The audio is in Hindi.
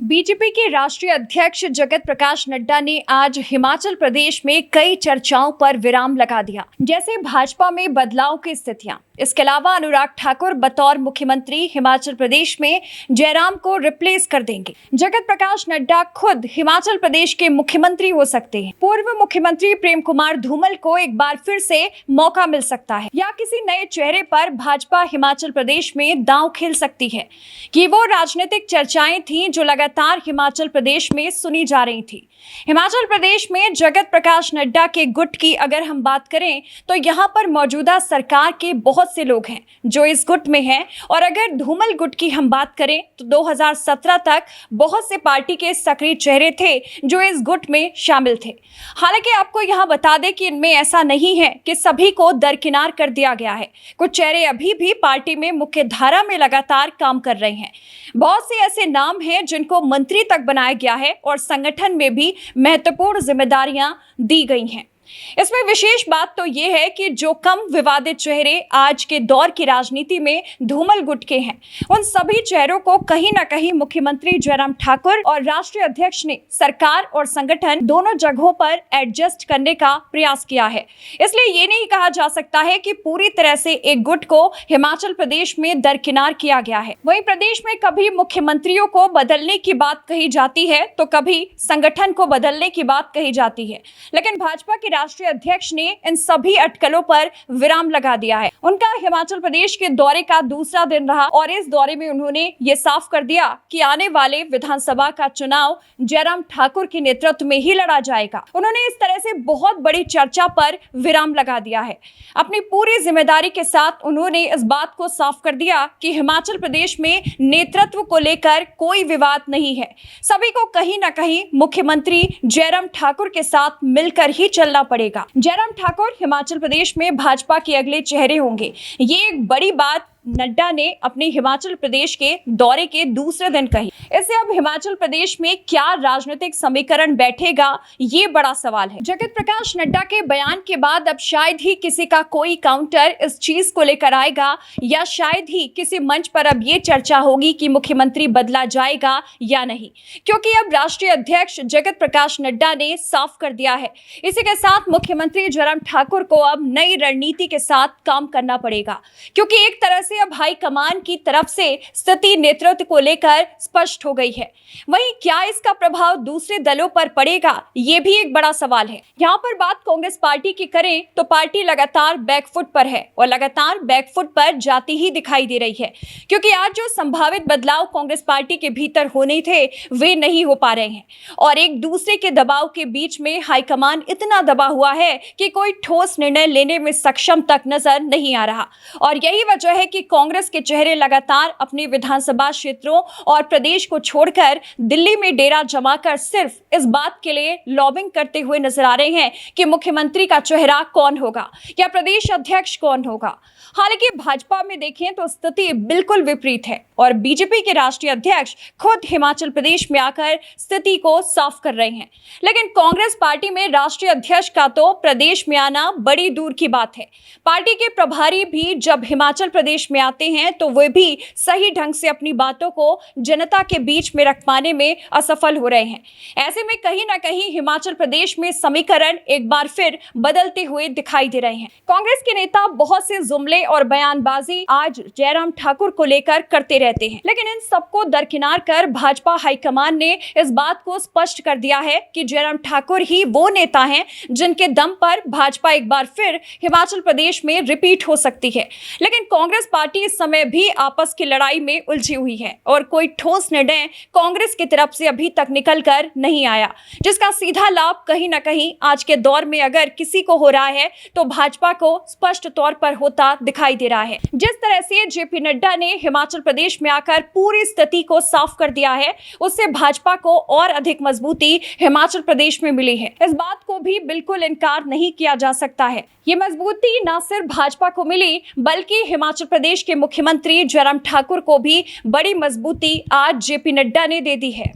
बीजेपी के राष्ट्रीय अध्यक्ष जगत प्रकाश नड्डा ने आज हिमाचल प्रदेश में कई चर्चाओं पर विराम लगा दिया, जैसे भाजपा में बदलाव की स्थितियां। इसके अलावा अनुराग ठाकुर बतौर मुख्यमंत्री हिमाचल प्रदेश में जयराम को रिप्लेस कर देंगे। जगत प्रकाश नड्डा खुद हिमाचल प्रदेश के मुख्यमंत्री हो सकते हैं। पूर्व मुख्यमंत्री प्रेम कुमार धूमल को एक बार फिर से मौका मिल सकता है, या किसी नए चेहरे पर भाजपा हिमाचल प्रदेश में दांव खेल सकती है। कि वो राजनीतिक चर्चाएं थीं जो लगातार हिमाचल प्रदेश में सुनी जा रही थी। हिमाचल प्रदेश में जगत प्रकाश नड्डा के गुट की अगर हम बात करें तो यहाँ पर मौजूदा सरकार के बहुत से लोग हैं जो इस गुट में हैं, और अगर धूमल गुट की हम बात करें तो 2017 तक बहुत से पार्टी के सक्रिय चेहरे थे जो इस गुट में शामिल थे। हालांकि आपको यहाँ बता दें कि इनमें ऐसा नहीं है कि सभी को दरकिनार कर दिया गया है। कुछ चेहरे अभी भी पार्टी में मुख्य धारा में लगातार काम कर रहे हैं। बहुत से ऐसे नाम हैं जिनको मंत्री तक बनाया गया है और संगठन में भी महत्वपूर्ण जिम्मेदारियां दी गई हैं। इसमें विशेष बात तो यह है कि जो कम विवादित चेहरे आज के दौर की राजनीति में धूमल गुट के हैं, उन सभी चेहरों को कहीं ना कहीं मुख्यमंत्री जयराम ठाकुर और राष्ट्रीय अध्यक्ष ने सरकार और संगठन दोनों जगहों पर एडजस्ट करने का प्रयास किया है। इसलिए ये नहीं कहा जा सकता है कि पूरी तरह से एक गुट को हिमाचल प्रदेश में दरकिनार किया गया है। वहीं प्रदेश में कभी मुख्यमंत्रियों को बदलने की बात कही जाती है तो कभी संगठन को बदलने की बात कही जाती है, लेकिन भाजपा की राष्ट्रीय अध्यक्ष ने इन सभी अटकलों पर विराम लगा दिया है। उनका हिमाचल प्रदेश के दौरे का दूसरा दिन रहा और इस दौरे में उन्होंने ये साफ कर दिया कि आने वाले विधानसभा का चुनाव जयराम ठाकुर के नेतृत्व में ही लड़ा जाएगा। उन्होंने इस तरह से बहुत बड़ी चर्चा पर विराम लगा दिया है। अपनी पूरी जिम्मेदारी के साथ उन्होंने इस बात को साफ कर दिया कि हिमाचल प्रदेश में नेतृत्व को लेकर कोई विवाद नहीं है। सभी को कहीं ना कहीं मुख्यमंत्री जयराम ठाकुर के साथ मिलकर ही चलना पड़ेगा। जयराम ठाकुर हिमाचल प्रदेश में भाजपा के अगले चेहरे होंगे। ये एक बड़ी बात नड्डा ने अपने हिमाचल प्रदेश के दौरे के दूसरे दिन कही। इससे अब हिमाचल प्रदेश में क्या राजनीतिक समीकरण बैठेगा, ये बड़ा सवाल है। जगत प्रकाश नड्डा के बयान के बाद अब शायद ही किसी का कोई काउंटर इस चीज को लेकर आएगा, या शायद ही किसी मंच पर अब ये चर्चा होगी कि मुख्यमंत्री बदला जाएगा या नहीं, क्योंकि अब राष्ट्रीय अध्यक्ष जगत प्रकाश नड्डा ने साफ कर दिया है। इसी के साथ मुख्यमंत्री जयराम ठाकुर को अब नई रणनीति के साथ काम करना पड़ेगा, क्योंकि एक तरह से अब हाईकमान की तरफ से स्थिति नेतृत्व को लेकर स्पष्ट हो गई है। वहीं क्या इसका प्रभाव दूसरे दलों पर पड़ेगा, ये भी एक बड़ा सवाल है। यहाँ पर बात कांग्रेस पार्टी की करें तो पार्टी लगातार बैकफुट पर है और लगातार बैकफुट पर जाती ही दिखाई दे रही है, क्योंकि आज जो संभावित बदलाव कांग्रेस पार्टी के भीतर होने थे वे नहीं हो पा रहे हैं, और एक दूसरे के दबाव के बीच में हाईकमान इतना दबा हुआ है कि कोई ठोस निर्णय लेने में सक्षम तक नजर नहीं आ रहा। और यही वजह है कि कांग्रेस के चेहरे लगातार अपने विधानसभा क्षेत्रों और प्रदेश को छोड़कर दिल्ली में डेरा जमाकर सिर्फ इस बात के लिए लॉबिंग करते हुए नजर आ रहे हैं कि मुख्यमंत्री का चेहरा कौन होगा या प्रदेश अध्यक्ष कौन होगा। हालांकि भाजपा में देखें तो स्थिति बिल्कुल विपरीत है और बीजेपी के राष्ट्रीय अध्यक्ष खुद हिमाचल प्रदेश में आकर स्थिति को साफ कर रहे हैं। लेकिन कांग्रेस पार्टी में राष्ट्रीय अध्यक्ष का तो प्रदेश में आना बड़ी दूर की बात है। पार्टी के प्रभारी भी जब हिमाचल प्रदेश में आते हैं तो वे भी सही ढंग से अपनी बातों को जनता के बीच में रख पाने में असफल हो रहे हैं। ऐसे में कहीं ना कहीं हिमाचल प्रदेश में समीकरण एक बार फिर बदलते हुए दिखाई दे रहे हैं। कांग्रेस के नेता बहुत से जुमले और बयानबाजी आज जयराम ठाकुर को लेकर करते रहते हैं, लेकिन इन सबको दरकिनार कर भाजपा हाईकमान ने इस बात को स्पष्ट कर दिया है कि जयराम ठाकुर ही वो नेता हैं जिनके दम पर भाजपा एक बार फिर हिमाचल प्रदेश में रिपीट हो सकती है। लेकिन कांग्रेस पार्टी इस समय भी आपस की लड़ाई में उलझी हुई है और कोई ठोस निर्णय कांग्रेस की तरफ से अभी तक निकल कर नहीं आया, जिसका सीधा लाभ कहीं ना कहीं आज के दौर में अगर किसी को हो रहा है तो भाजपा को स्पष्ट तौर पर होता दिखाई दे रहा है। जिस तरह से जेपी नड्डा ने हिमाचल प्रदेश में आकर पूरी स्थिति को साफ कर दिया है, उससे भाजपा को और अधिक मजबूती हिमाचल प्रदेश में मिली है। इस बात को भी बिल्कुल इनकार नहीं किया जा सकता है। ये मजबूती न सिर्फ भाजपा को मिली बल्कि हिमाचल प्रदेश के मुख्यमंत्री जयराम ठाकुर को भी बड़ी मजबूती आज जेपी नड्डा ने दे दी है।